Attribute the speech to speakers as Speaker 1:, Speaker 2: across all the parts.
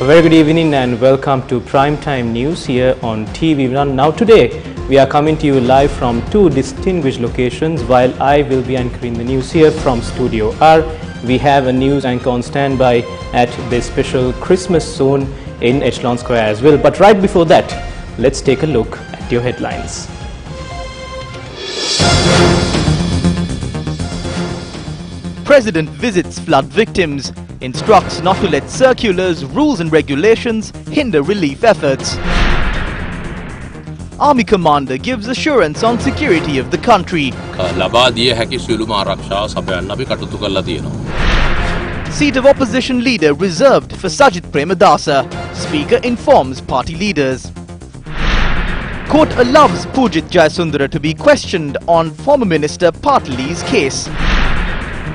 Speaker 1: very good evening and welcome to Primetime News here on TV. Now today we are coming to you live from two distinguished locations while I will be anchoring the news here from Studio R. We have a news anchor on standby at the special Christmas zone in Echelon Square as well. But right before that, let's take a look at your headlines.
Speaker 2: President visits flood victims, instructs not to let circulars, rules and regulations hinder relief efforts. Army commander gives assurance on security of the country. Seat of opposition leader reserved for Sajid Premadasa. Speaker informs party leaders. Court allows PUJITH Jayasundara to be questioned on former minister Patali's case.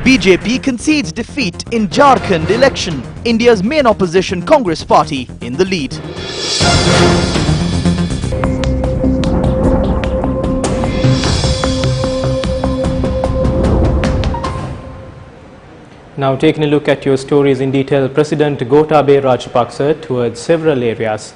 Speaker 2: BJP concedes defeat in Jharkhand election. India's main opposition Congress party in the lead.
Speaker 1: Now taking a look at your stories in detail, President Gotabaya Rajapaksa towards several areas.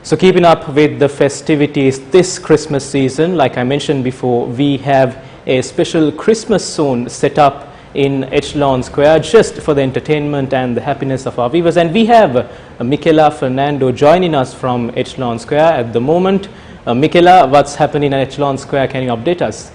Speaker 1: So keeping up with the festivities this Christmas season, like I mentioned before, we have a special Christmas zone set up in Echelon Square just for the entertainment and the happiness of our viewers. And we have Michaela Fernando joining us from Echelon Square at the moment. Michaela, what's happening at Echelon Square? Can you update us?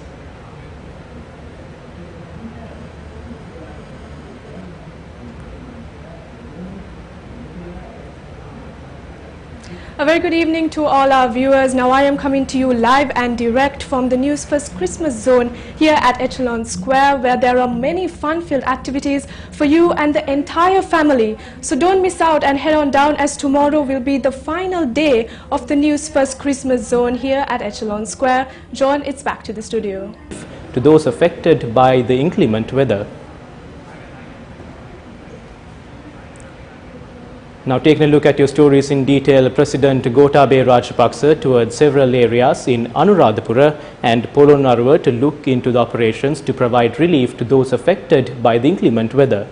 Speaker 3: A very good evening to all our viewers. Now I am coming to you live and direct from the Newsfirst Christmas zone here at Echelon Square, where there are many fun-filled activities for you and the entire family. So don't miss out and head on down, as tomorrow will be the final day of the Newsfirst Christmas zone here at Echelon Square. John, it's back to the studio.
Speaker 1: To those affected by the inclement weather. Now taking a look at your stories in detail, President Gotabaya Rajapaksa towards several areas in ANURADHAPURA and POLONNARUWA to look into the operations to provide relief to those affected by the inclement weather.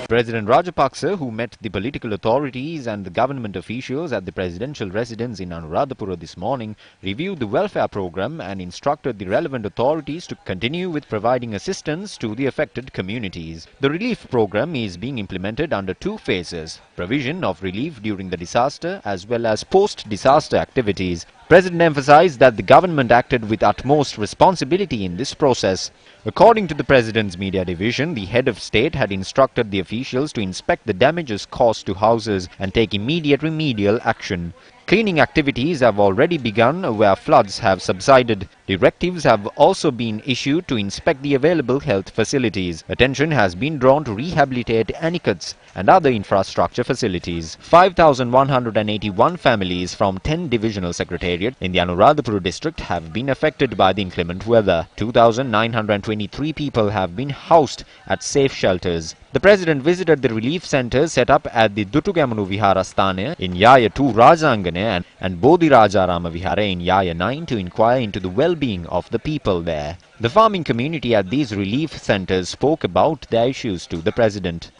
Speaker 4: President Rajapaksa, who met the political authorities and the government officials at the presidential residence in Anuradhapura this morning, reviewed the welfare program and instructed the relevant authorities to continue with providing assistance to the affected communities. The relief program is being implemented under two phases: provision of relief during the disaster as well as post-disaster activities. President emphasized that the government acted with utmost responsibility in this process. According to the President's media division, the head of state had instructed the officials to inspect the damages caused to houses and take immediate remedial action. Cleaning activities have already begun where floods have subsided. Directives have also been issued to inspect the available health facilities. Attention has been drawn to rehabilitate anicuts and other infrastructure facilities. 5,181 families from 10 divisional secretariats in the Anuradhapura district have been affected by the inclement weather. 2,923 people have been housed at safe shelters. The President visited the relief centres set up at the Dutugamunu Viharasthana in Yaya 2 Rajangana and Bodhi Rajarama Vihara in Yaya 9 to inquire into the well-being of the people there. The farming community at these relief centres spoke about their issues to the President.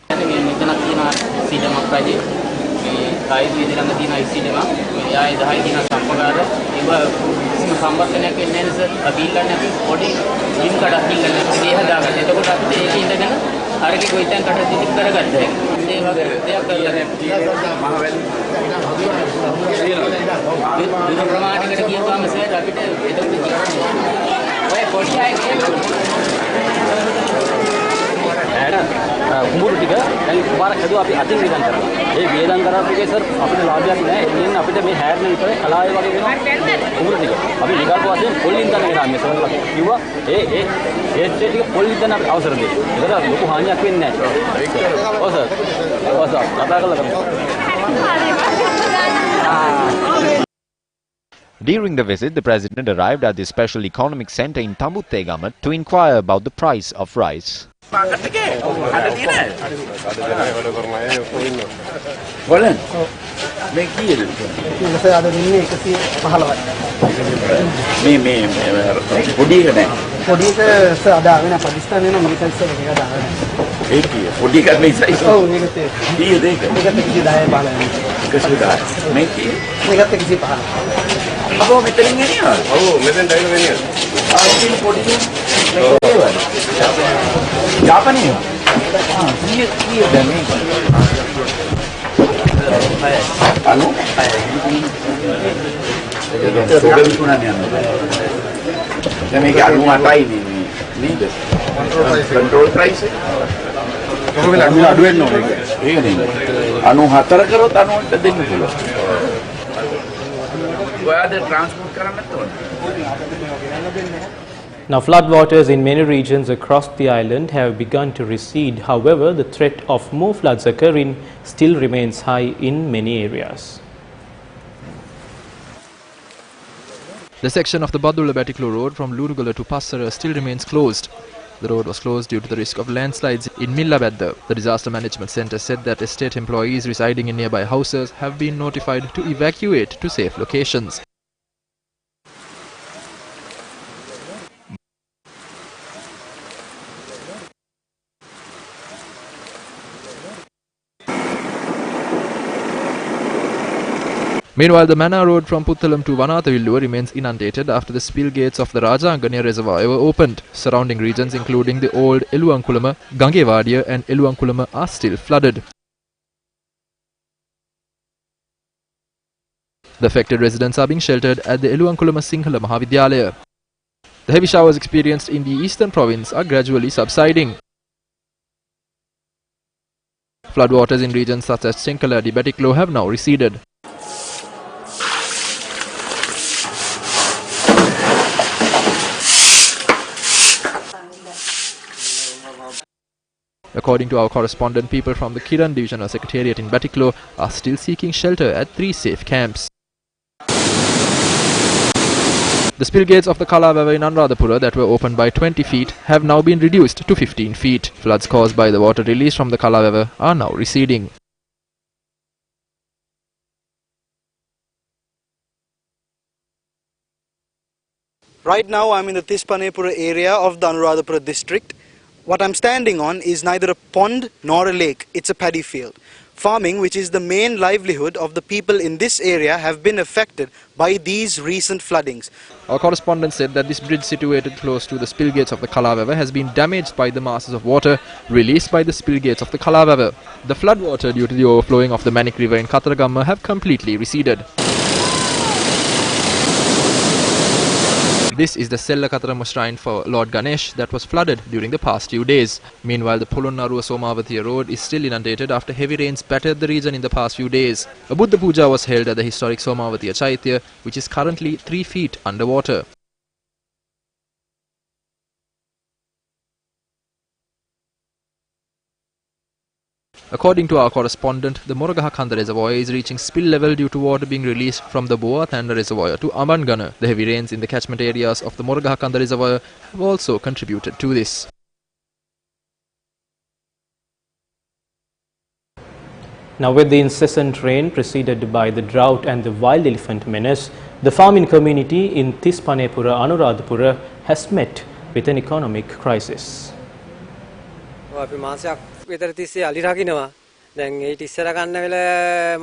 Speaker 5: कुंबुरु टिका දැන් කුමාරක් හදුවා අපි අතින් වියදම් කරනවා. ඒ වියදම් කරාපුගේ sir අපිට ලාභයක් නැහැ. එන්නේ අපිට මේ හැරෙන විතරේ කලාවේ වගේ වෙනවා. කුඹුරු ටික. අපි විකල්ප වශයෙන් පොල්ලින් දන්න ගෙනා මේ සර් කිව්වා ඒ ටික පොල්ලින් දන්න අපිට අවසර දෙන්න. ඒකට ලොකු හානියක් වෙන්නේ නැහැ. ඔව් සර්. ඔව් සර්. කතා කරලා කරමු.
Speaker 4: During the visit, the President arrived at the Special Economic Centre in Tambuttegama to inquire about the price of rice.
Speaker 6: Bulletin. Make it. Me. Pudi kan?
Speaker 7: Pudi ke ada kan? Pakistan ni nama kita sebab ada.
Speaker 6: Pudi kan bisa itu.
Speaker 7: Oh, ni kata.
Speaker 6: Iya deh.
Speaker 7: Ni kata kisi dah pahala.
Speaker 6: Kisi dah. Make it.
Speaker 7: Ni kata kisi pahala.
Speaker 6: Apa meterin ni ya?
Speaker 8: Oh, meterin dah ni.
Speaker 6: Ini pudi ni. Siapa ni? Iya dah ni. Anu? Sudah sunan ni anu. Saya make anu matai ni. Ni deh. Control price. Anu aduan no. Iya ni. Anu hatar karo anu kita deng dulu. Gua ada transport karena tu.
Speaker 1: Now, floodwaters in many regions across the island have begun to recede. However, the threat of more floods occurring still remains high in many areas.
Speaker 9: The section of the Badulla-Batiklo road from Lurugala to Passara still remains closed. The road was closed due to the risk of landslides in Millabadda. The Disaster Management Centre said that estate employees residing in nearby houses have been notified to evacuate to safe locations. Meanwhile, the Manor Road from Puttalam to Vanathavilluwa remains inundated after the spill gates of the Rajangana reservoir were opened. Surrounding regions including the old Eluwankulama, Gangevadiya and Eluwankulama are still flooded. The affected residents are being sheltered at the Eluwankulama Sinhala Mahavidyalaya. The heavy showers experienced in the eastern province are gradually subsiding. Floodwaters in regions such as Chenkaladi, Batiklo have now receded. According to our correspondent, people from the Kiran Divisional Secretariat in Batiklo are still seeking shelter at 3 safe camps. The spill gates of the Kalavawa in Anuradhapura that were opened by 20 feet have now been reduced to 15 feet. Floods caused by the water released from the Kalavawa are now receding.
Speaker 10: Right now I'm in the Tispanepura area of the Anuradhapura district. What I'm standing on is neither a pond nor a lake, it's a paddy field. Farming, which is the main livelihood of the people in this area, have been affected by these recent floodings.
Speaker 9: Our correspondent said that this bridge situated close to the spill gates of the Kalavawa has been damaged by the masses of water released by the spill gates of the Kalavawa. The floodwater due to the overflowing of the Manik River in Katharagamma have completely receded. This is the Sellakatarama shrine for Lord Ganesh that was flooded during the past few days. Meanwhile, the Polonnaruwa Somavatiya road is still inundated after heavy rains battered the region in the past few days. A Buddha Puja was held at the historic Somavatiya Chaitya, which is currently 3 feet underwater. According to our correspondent, the Moragahakanda reservoir is reaching spill level due to water being released from the Boathanda reservoir to Ambangana. The heavy rains in the catchment areas of the Moragahakanda reservoir have also contributed to this.
Speaker 1: Now, with the incessant rain preceded by the drought and the wild elephant menace, the farming community in Tispanepura, Anuradhapura has met with an economic crisis.
Speaker 11: විතර තිස්සේ අලි රකින්නවා. දැන් ඒ ඉස්සර ගන්න වෙල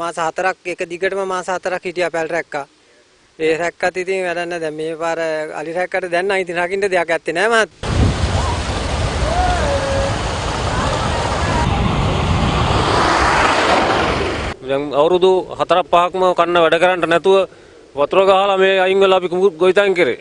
Speaker 11: මාස 4ක් එක දිගටම මාස 4ක් හිටියා පැල් රැක්කා. ඒ රැක්කත් ඉතින් වැඩක් නැහැ. දැන් මේ පාර අලි රැක්කට දැන් නම් ඉතින් රකින්න දෙයක් ඇත්තේ නැහැ මහත්.
Speaker 12: දැන් අවුරුදු 4-5ක්ම කන්න වැඩ කරන්න නැතුව වතුර ගහලා මේ අයින් වෙලා අපි ගොවිතැන් කරේ.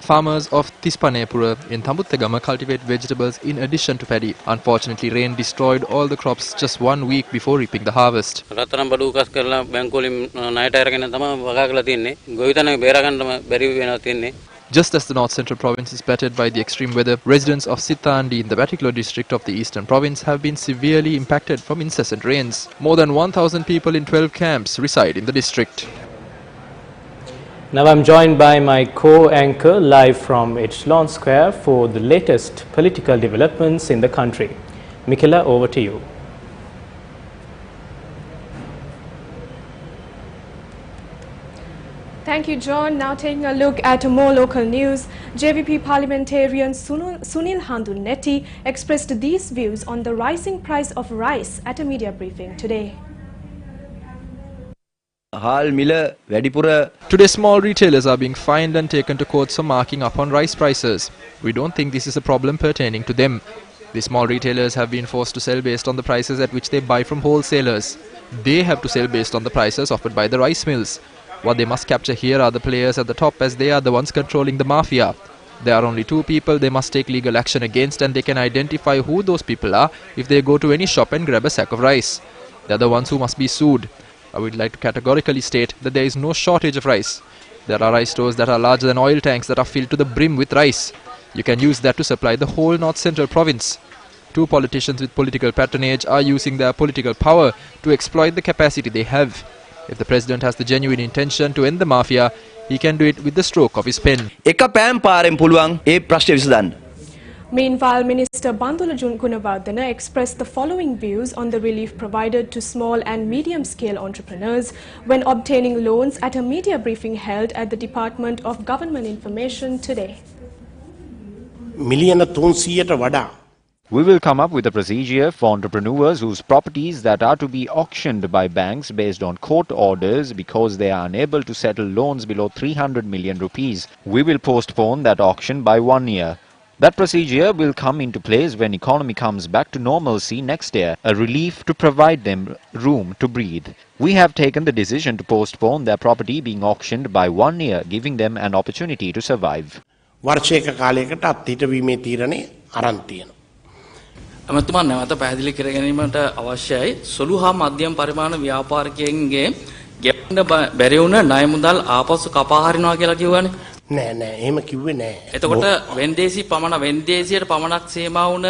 Speaker 9: Farmers of Tispanepura in Thambuttagama cultivate vegetables in addition to paddy. Unfortunately, rain destroyed all the crops just 1 week before reaping the harvest.
Speaker 5: රත්තරන් බඩු උකස් කරලා බැංකුවලින් ණයට අරගෙන තමයි වගා කරලා තින්නේ. ගොවිතැන බේර ගන්නම බැරි වෙනවා තින්නේ.
Speaker 9: Just as the north central province is battered by the extreme weather, residents of Sitandi in the Batiklo district of the eastern province have been severely impacted from incessant rains. More than 1,000 people in 12 camps reside in the district.
Speaker 1: Now I'm joined by my co-anchor live from Echelon Square for the latest political developments in the country. Mikela, over to you.
Speaker 3: Thank you, John. Now taking a look at more local news, JVP parliamentarian Sunil Handunetti expressed these views on the rising price of rice at a media briefing today.
Speaker 9: Today, small retailers are being fined and taken to court for marking up on rice prices. We don't think this is a problem pertaining to them. The small retailers have been forced to sell based on the prices at which they buy from wholesalers. They have to sell based on the prices offered by the rice mills. What they must capture here are the players at the top, as they are the ones controlling the mafia. There are only two people they must take legal action against, and they can identify who those people are if they go to any shop and grab a sack of rice. They are the ones who must be sued. I would like to categorically state that there is no shortage of rice. There are rice stores that are larger than oil tanks that are filled to the brim with rice. You can use that to supply the whole North Central province. Two politicians with political patronage are using their political power to exploit the capacity they have. If the president has the genuine intention to end the mafia, he can do it with the stroke of his pen.
Speaker 3: Meanwhile, Minister Bandula Gunawardena expressed the following views on the relief provided to small and medium-scale entrepreneurs when obtaining loans at a media briefing held at the Department of Government Information today.
Speaker 4: We will come up with a procedure for entrepreneurs whose properties that are to be auctioned by banks based on court orders because they are unable to settle loans below 300 million rupees. We will postpone that auction by 1 year. That procedure will come into place when economy comes back to normalcy next year, a relief to provide them room to breathe. We have taken the decision to postpone their property being auctioned by 1 year, giving them an opportunity to survive.
Speaker 8: අමතුමා නැවත පැහැදිලි කර ගැනීමට අවශ්‍යයි සොළු හා මධ්‍යම පරිමාණ ව්‍යාපාරිකයන්ගේ ගෙවන්න බැරි වුණ ණය මුදල් ආපසු කපා හරිනවා කියලා කිව්වනේ නෑ එහෙම කිව්වේ නෑ එතකොට වෙන්දේසි පමණ වෙන්දේසියට පමණක් සීමා වුණ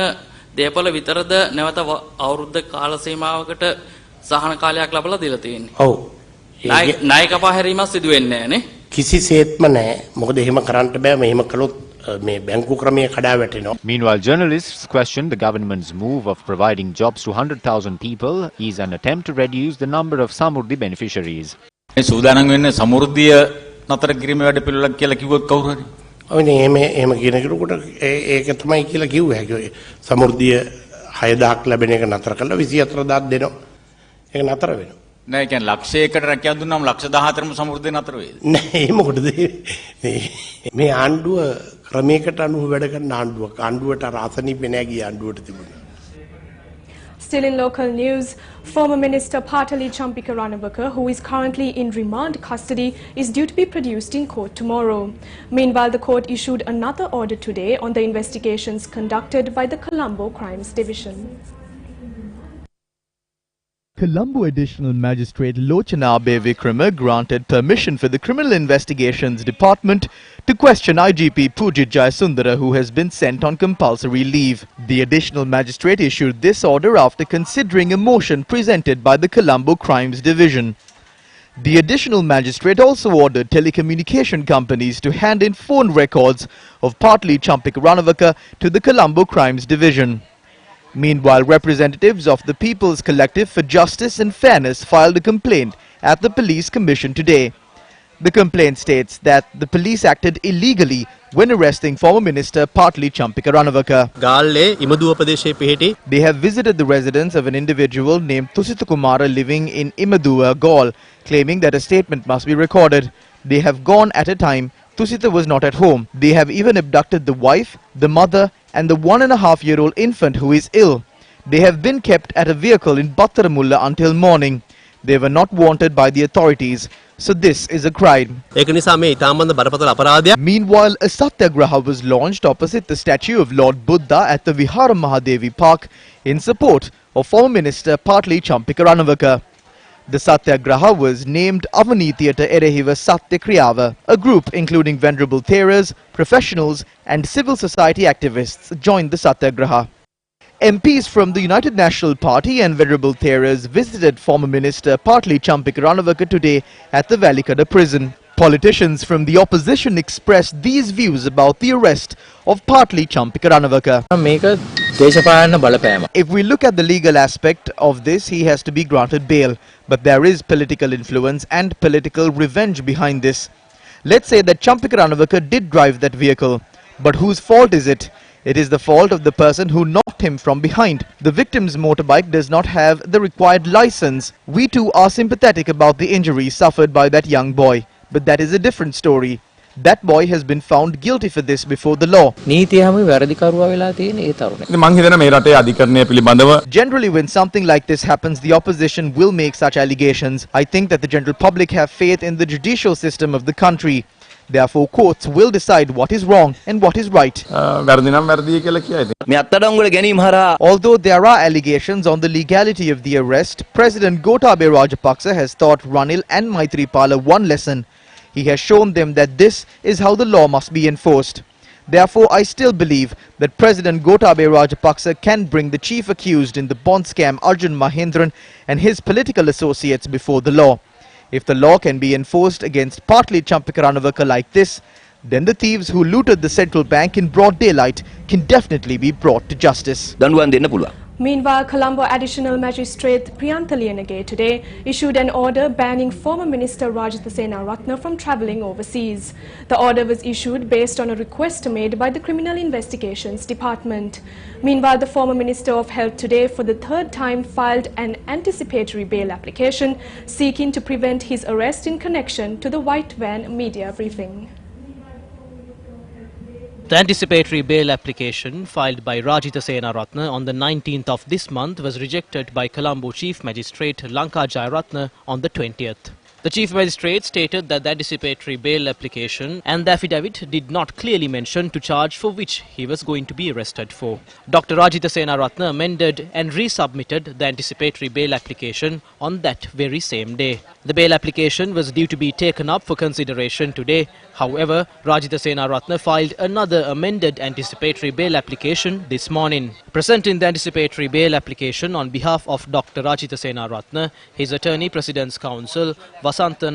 Speaker 8: දේපල විතරද නැවත අවුරුද්ද කාල සීමාවකට සහන කාලයක් ලැබලා දීලා තියෙන්නේ ඔව් ණය කපා හැරීමක් සිදු වෙන්නේ නෑනේ කිසිසේත්ම නෑ මොකද එහෙම කරන්න බෑ මෙහෙම කළොත්
Speaker 4: Meanwhile, journalists questioned the government's move of providing jobs to 100,000 people is an attempt to reduce the number of Samurdhi beneficiaries.
Speaker 13: නෑ කියන්නේ ලක්ෂයකට රැකියාව දුන්නාම ලක්ෂ 14ම සමෘද්ධිය නතර වෙයිද?
Speaker 14: නෑ ඒ මොකටද මේ ආණ්ඩුව ක්‍රමයකට අනුව වැඩ කරන ආණ්ඩුවක් ආණ්ඩුවට රාසනීපේ නෑ ගිය ආණ්ඩුවට තිබුණා.
Speaker 3: Still in local news, former Minister Patali Champika Ranawaka, who is currently in remand custody, is due to be produced in court tomorrow. Meanwhile, the court issued another order today on the investigations conducted by the Colombo Crimes Division.
Speaker 2: Colombo Additional Magistrate Lochana Vikrama granted permission for the Criminal Investigations Department to question IGP PUJITH Jayasundara, who has been sent on compulsory leave. The Additional Magistrate issued this order after considering a motion presented by the Colombo Crimes Division. The Additional Magistrate also ordered telecommunication companies to hand in phone records of Patali Champika Ranawaka to the Colombo Crimes Division. Meanwhile, representatives of the People's Collective for Justice and Fairness filed a complaint at the Police Commission today. The complaint states that the police acted illegally when arresting former Minister Patali Champika Ranawaka. They have visited the residence of an individual named Thusita Kumara living in Imaduwa, Gaul, claiming that a statement must be recorded. They have gone at a time Thusita was not at home. They have even abducted the wife, the mother and the 1.5-year-old infant who is ill. They have been kept at a vehicle in Battaramulla until morning. They were not wanted by the authorities. So this is a crime. Meanwhile, a satyagraha was launched opposite the statue of Lord Buddha at the Vihara Mahadevi Park in support of former Minister Patali Champika Ranawaka. The satyagraha was named Avanithiyata Erehiva Satyakriyava. A group including venerable Theras, professionals and civil society activists joined the satyagraha. MPs from the United National Party and venerable Theras visited former Minister Patali Champika Ranawaka today at the Valikada prison. Politicians from the opposition expressed these views about the arrest of partly Champika Ranawaka. If we look at the legal aspect of this, he has to be granted bail. But there is political influence and political revenge behind this. Let's say that Champika Ranawaka did drive that vehicle. But whose fault is it? It is the fault of the person who knocked him from behind. The victim's motorbike does not have the required license. We too are sympathetic about the injuries suffered by that young boy. But that is a different story. That boy has been found guilty for this before the law. Generally, when something like this happens, the opposition will make such allegations. I think that the general public have faith in the judicial system of the country. Therefore, courts will decide what is wrong and what is right. Although there are allegations on the legality of the arrest, President Gotabaya Rajapaksa has taught Ranil and Maithripala one lesson. He has shown them that this is how the law must be enforced. Therefore, I still believe that President Gotabaya Rajapaksa can bring the chief accused in the bond scam Arjun Mahendran and his political associates before the law. If the law can be enforced against partly Champika Ranawaka like this, then the thieves who looted the central bank in broad daylight can definitely be brought to justice.
Speaker 3: Meanwhile, Colombo Additional Magistrate Priyantha Liyanage today issued an order banning former Minister Rajitha SENERATHNE from travelling overseas. The order was issued based on a request made by the Criminal Investigations Department. Meanwhile, the former Minister of Health today for the third time filed an anticipatory bail application seeking to prevent his arrest in connection to the White Van media briefing.
Speaker 15: The anticipatory bail application filed by Rajitha SENERATHNE on the 19th of this month was rejected by Colombo Chief Magistrate Lanka Jayaratne on the 20th. The Chief Magistrate stated that the anticipatory bail application and the affidavit did not clearly mention to charge for which he was going to be arrested for. Dr. Rajitha SENERATHNE amended and resubmitted the anticipatory bail application on that very same day. The bail application was due to be taken up for consideration today. However, Rajitha SENERATHNE filed another amended anticipatory bail application this morning. Presenting the anticipatory bail application on behalf of Dr. Rajitha SENERATHNE, his attorney, President's Counsel, Untitled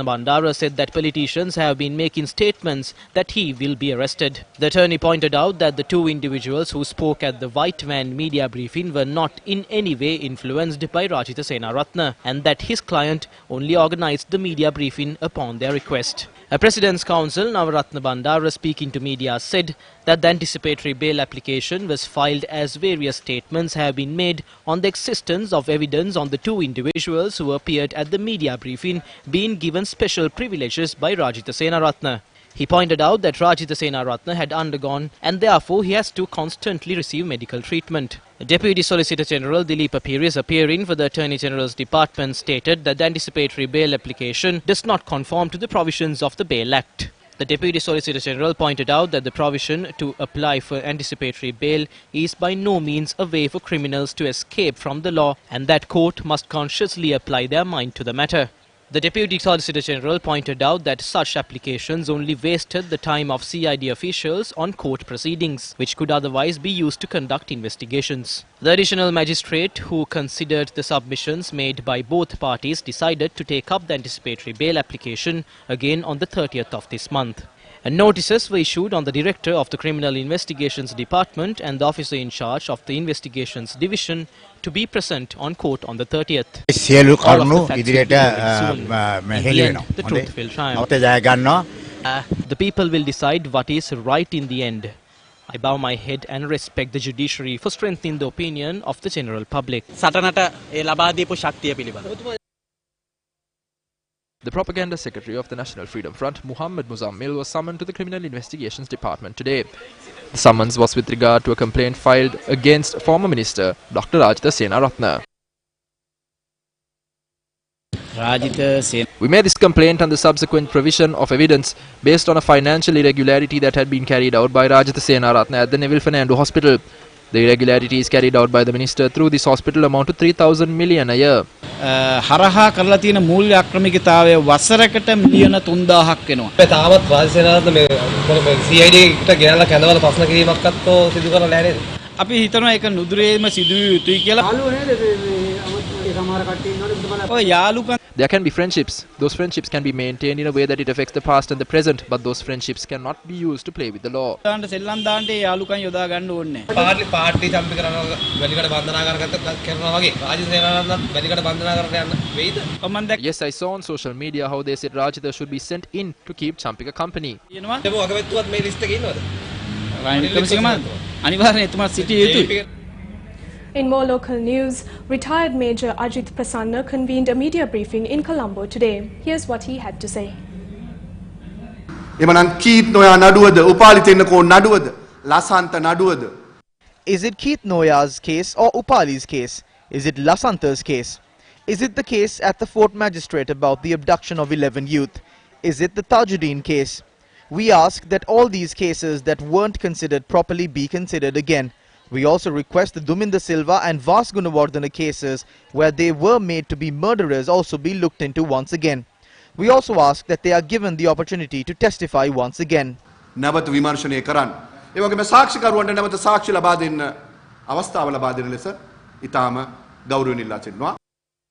Speaker 15: Bandara said that politicians have been making statements that he will be arrested. The attorney pointed out that the two individuals who spoke at the White Van media briefing were not in any way influenced by Rajitha SENERATHNE and that his client only organized the media briefing upon their request. A President's Counsel, Untitled Bandara, speaking to media, said that the anticipatory bail application was filed as various statements have been made on the existence of evidence on the two individuals who appeared at the media briefing being given special privileges by Rajitha SENERATHNE. He pointed out that Rajitha SENERATHNE had undergone and therefore he has to constantly receive medical treatment. Deputy Solicitor General Dileepa Peiris, appearing for the Attorney General's Department, stated that the anticipatory bail application does not conform to the provisions of the Bail Act. The Deputy Solicitor General pointed out that the provision to apply for anticipatory bail is by no means a way for criminals to escape from the law and that court must consciously apply their mind to the matter. The Deputy Solicitor General pointed out that such applications only wasted the time of CID officials on court proceedings, which could otherwise be used to conduct investigations. The additional magistrate who considered the submissions made by both parties decided to take up the anticipatory bail application again on the 30th of this month. And notices were issued on the Director of the Criminal Investigations Department and the Officer in charge of the Investigations Division to be present on court on the 30th. All of the facts will be given soon. In the end, the truth will triumph. The people will decide what is right in the end. I bow my head and respect the judiciary for strengthening the opinion of the general public.
Speaker 9: The propaganda secretary of the National Freedom Front, MUZAMMIL, was summoned to the Criminal Investigations Department today. The summons was with regard to a complaint filed against former Minister Dr. Rajitha SENERATHNE. We made this complaint on the subsequent provision of evidence based on a financial irregularity that had been carried out by Rajitha SENERATHNE at the Neville Fernando Hospital. The irregularities carried out by the minister through this hospital amount to 3,000 million a year.
Speaker 16: හරහා කරලා තියෙන මූල්‍ය අක්‍රමිකතාවය වසරකට මිලියන 3,000ක් වෙනවා. තාමත් වාසිසේනාත් මේ CID එකට ගෙනල්ලා කැඳවල ප්‍රශ්න කිරීමක්වත් සිදු කරලා නැහැ නේද? අපි හිතනවා ඒක නුදුරේම සිදු විය යුතුයි කියලා. ඔය යාළුකම්
Speaker 9: There can be friendships. Those friendships can be maintained in a way that it affects the past and the present, but those friendships cannot be used to play with the law.
Speaker 16: දාන්න සෙල්ලම් දාන්න යාළුකම් යොදා ගන්න ඕනේ.
Speaker 17: Party චම්පි කරනවා වැලිකඩ බන්ධනා කරනවා වගේ රාජිත සේනාරත්නත් වැලිකඩ බන්ධනා කරන්න යන්න වෙයිද?
Speaker 9: Yes, I saw on social media how they said Rajitha should be sent in to keep Champika company.
Speaker 16: කියනවා
Speaker 17: ඒක වගවෙත්තුවත් මේ ලිස්ට් එකේ ඉන්නවද?
Speaker 16: රනිල් වික්‍රමසිංහ අනිවාර්යයෙන් එතුමා සිටිය යුතුයි.
Speaker 3: In more local news, retired Major Ajit Prasanna convened a media briefing in Colombo today. Here's what he had to say.
Speaker 2: Is it Keith Noya's case or Upali's case? Is it Lasanta's case? Is it the case at the Fort Magistrate about the abduction of 11 youth? Is it the Tajuddin case? We ask that all these cases that weren't considered properly be considered again. We also request the Duminda Silva and Vas Gunawardena cases where they were made to be murderers also be looked into once again. We also ask that they are given the opportunity to testify once again.
Speaker 18: නැවත විමර්ශනය කරන්න. ඒ වගේම සාක්ෂිකරුවන්ට නැවත සාක්ෂි ලබා දෙන්න අවස්ථාව ලබා දෙන ලෙස ඊටාම ගෞරවයෙන් ඉල්ලා සිටිනවා.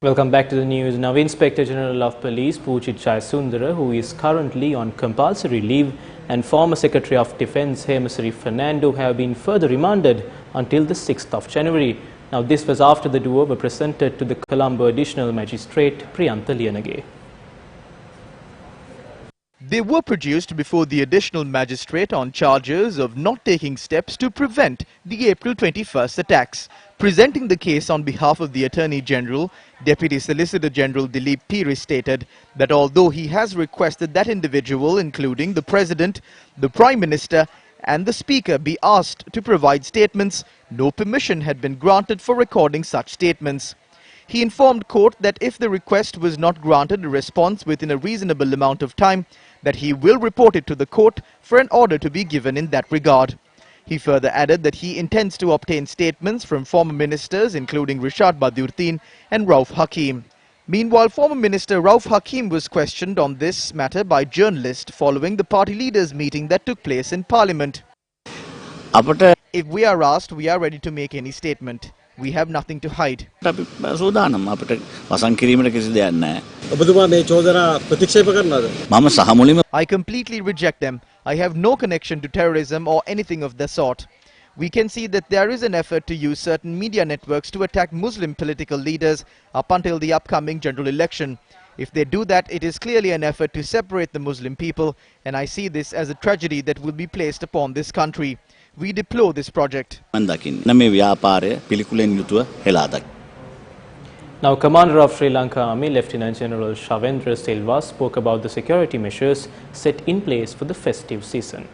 Speaker 1: Welcome back to the news. Now, Inspector General of Police PUJITH JAYASUNDARA, who is currently on compulsory leave, and former Secretary of Defence Hemasari Fernando have been further remanded until the 6th of January. Now, this was after the duo were presented to the Colombo Additional Magistrate Priyantha Liyanage.
Speaker 2: They were produced before the additional magistrate on charges of not taking steps to prevent the April 21st attacks. Presenting the case on behalf of the Attorney General, Deputy Solicitor General Dilip Piri stated that although he has requested that individual, including the President, the Prime Minister and the Speaker, be asked to provide statements, no permission had been granted for recording such statements. He informed court that if the request was not granted a response within a reasonable amount of time, that he will report it to the court for an order to be given in that regard. He further added that he intends to obtain statements from former ministers including Rishad Badurteen and Rauf Hakim. Meanwhile, former Minister Rauf Hakim was questioned on this matter by journalists following the party leaders' meeting that took place in Parliament. If we are asked, we are ready to make any statement. We have nothing to hide. I completely reject them. I have no connection to terrorism or anything of the sort. We can see that there is an effort to use certain media networks to attack Muslim political leaders up until the upcoming general election. If they do that, it is clearly an effort to separate the Muslim people, and I see this as a tragedy that will be placed upon this country. We deplore this project.
Speaker 1: Now, Commander of Sri Lanka Army, Lieutenant General Shavendra Silva, spoke about the security measures set in place for the festive season.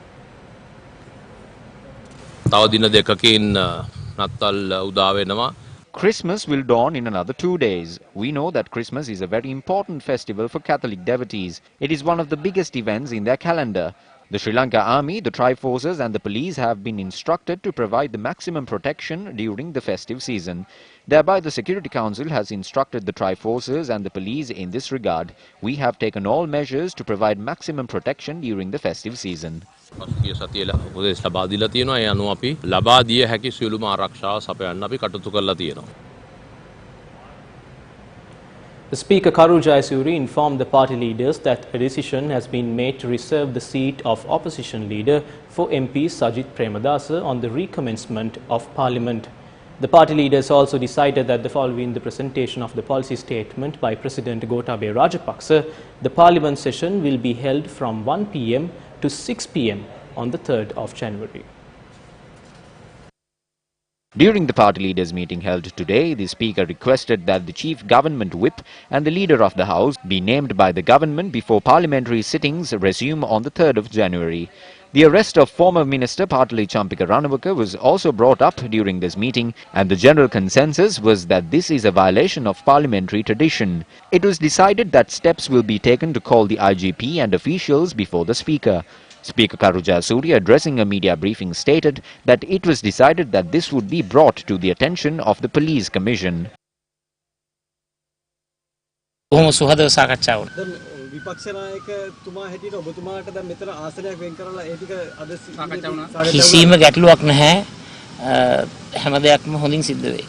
Speaker 4: Christmas will dawn in another 2 days. We know that Christmas is a very important festival for Catholic devotees. It is one of the biggest events in their calendar. The Sri Lanka Army, the Tri-Forces and the police have been instructed to provide the maximum protection during the festive season. Thereby, the Security Council has instructed the Tri-Forces and the police in this regard. We have taken all measures to provide maximum protection during the festive season.
Speaker 1: The Speaker Karu Jayasuri informed the party leaders that a decision has been made to reserve the seat of opposition leader for MP Sajith Premadasa on the recommencement of Parliament. The party leaders also decided that following the presentation of the policy statement by President Gotabaya Rajapaksa, the Parliament session will be held from 1 p.m. to 6 p.m. on the 3rd of January.
Speaker 4: During the party leaders' meeting held today, the Speaker requested that the Chief Government Whip and the Leader of the House be named by the government before parliamentary sittings resume on the 3rd of January. The arrest of former Minister Patali Champika Ranawaka was also brought up during this meeting, and the general consensus was that this is a violation of parliamentary tradition. It was decided that steps will be taken to call the IGP and officials before the Speaker. Speaker Karu Jayasuri, addressing a media briefing, stated that it was decided that this would be brought to the attention of the Police Commission.
Speaker 19: කිසිම ගැටලුවක් නැහැ හැම දෙයක්ම හොඳින් සිද්ධ වෙයි.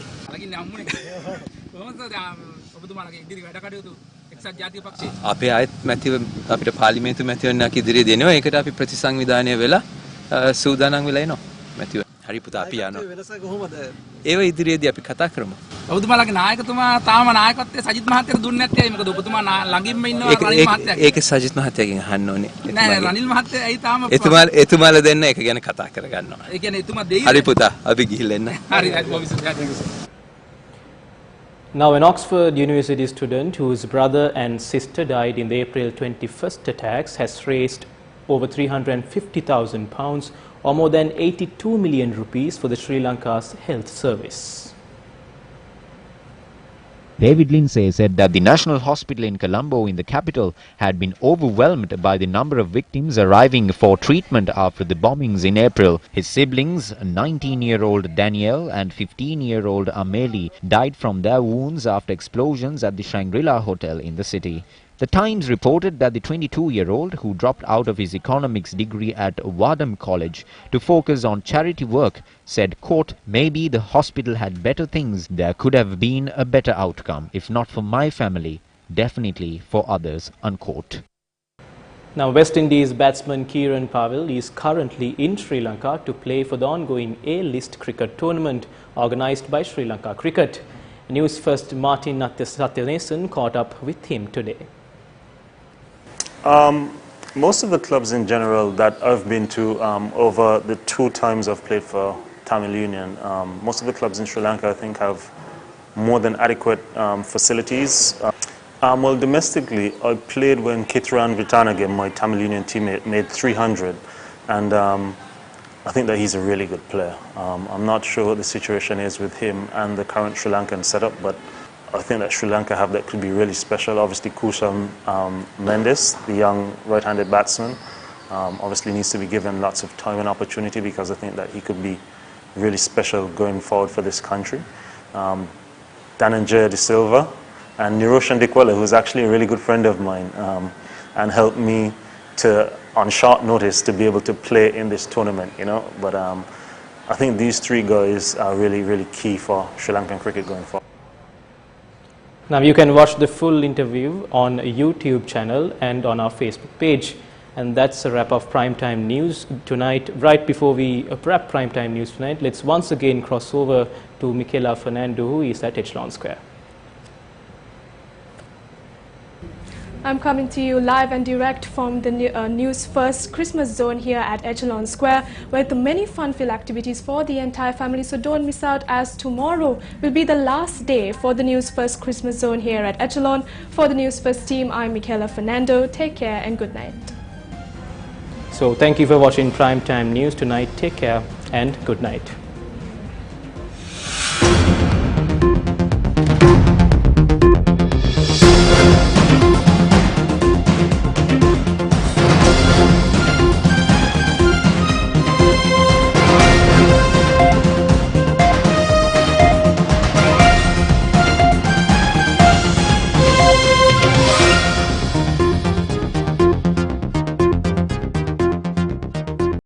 Speaker 19: අපේ ආයත් මැතිව අපිට පාර්ලිමේන්තු මැතිවරණයක් ඉදිරියේ දෙනවා. ඒකට අපි ප්‍රතිසංවිධානය වෙලා සූදානම් වෙලා ඉනවා. මැතිව. හරි පුතා අපි යනවා.
Speaker 17: වෙනස කොහොමද?
Speaker 19: ඒව ඉදිරියේදී අපි කතා කරමු.
Speaker 16: ඔබතුමාලගේ නායකතුමා තාම නායකත්වයේ සජිත් මහත්තයාට දුන්නේ නැත්තේ ඇයි? මොකද ඔබතුමා ළඟින්ම ඉන්නවා රනිල් මහත්තයා.
Speaker 19: ඒක සජිත් මහත්තයාගෙන් අහන්න ඕනේ.
Speaker 16: නෑ රනිල් මහත්තයා ඇයි තාම
Speaker 19: එතුමාලා දෙන්න ඒක ගැන කතා කරගන්නවා.
Speaker 16: ඒ කියන්නේ එතුමා දෙයි.
Speaker 19: හරි පුතා අපි ගිහිල්ලා එන්න.
Speaker 16: හරි හරි.
Speaker 1: Now, an Oxford University student whose brother and sister died in the April 21st attacks has raised over £350,000 or more than 82 million rupees for the Sri Lanka's health service.
Speaker 4: David Lindsay said that the National Hospital in Colombo in the capital had been overwhelmed by the number of victims arriving for treatment after the bombings in April. His siblings, 19-year-old Danielle and 15-year-old Amelie, died from their wounds after explosions at the Shangri-La Hotel in the city. The Times reported that the 22-year-old, who dropped out of his economics degree at Wadham College to focus on charity work, said, quote, "Maybe the hospital had better things. There could have been a better outcome. If not for my family, definitely for others," unquote.
Speaker 1: Now, West Indies batsman Kieran Powell is currently in Sri Lanka to play for the ongoing A-list cricket tournament organised by Sri Lanka Cricket. Newsfirst Martin Satyanesan caught up with him today.
Speaker 20: Most of the clubs in general that I've been to over the 2 times I've played for Tamil Union, most of the clubs in Sri Lanka I think have more than adequate facilities. Well, domestically, I played when Kitran Vitanagam, my Tamil Union teammate, made 300, and I think that he's a really good player. I'm not sure what the situation is with him and the current Sri Lankan setup, but I think that Sri Lanka have that could be really special. Obviously, Kusam Mendes, the young right-handed batsman, obviously needs to be given lots of time and opportunity because I think that he could be really special going forward for this country. Dhananjaya De Silva and Niroshan Dikwala, who's actually a really good friend of mine and helped me to, on short notice, to be able to play in this tournament, you know. But I think these 3 guys are really, really key for Sri Lankan cricket going forward.
Speaker 1: Now, you can watch the full interview on a YouTube channel and on our Facebook page. And that's a wrap of Primetime News tonight. Right before we wrap Primetime News tonight, let's once again cross over to Michaela Fernando, who is at Echelon Square.
Speaker 3: I'm coming to you live and direct from the Newsfirst Christmas Zone here at Echelon Square, where the many fun-filled activities for the entire family. So don't miss out, as tomorrow will be the last day for the Newsfirst Christmas Zone here at Echelon. For the Newsfirst team, I'm Michaela Fernando. Take care and good night.
Speaker 1: So thank you for watching Primetime News tonight. Take care and good night.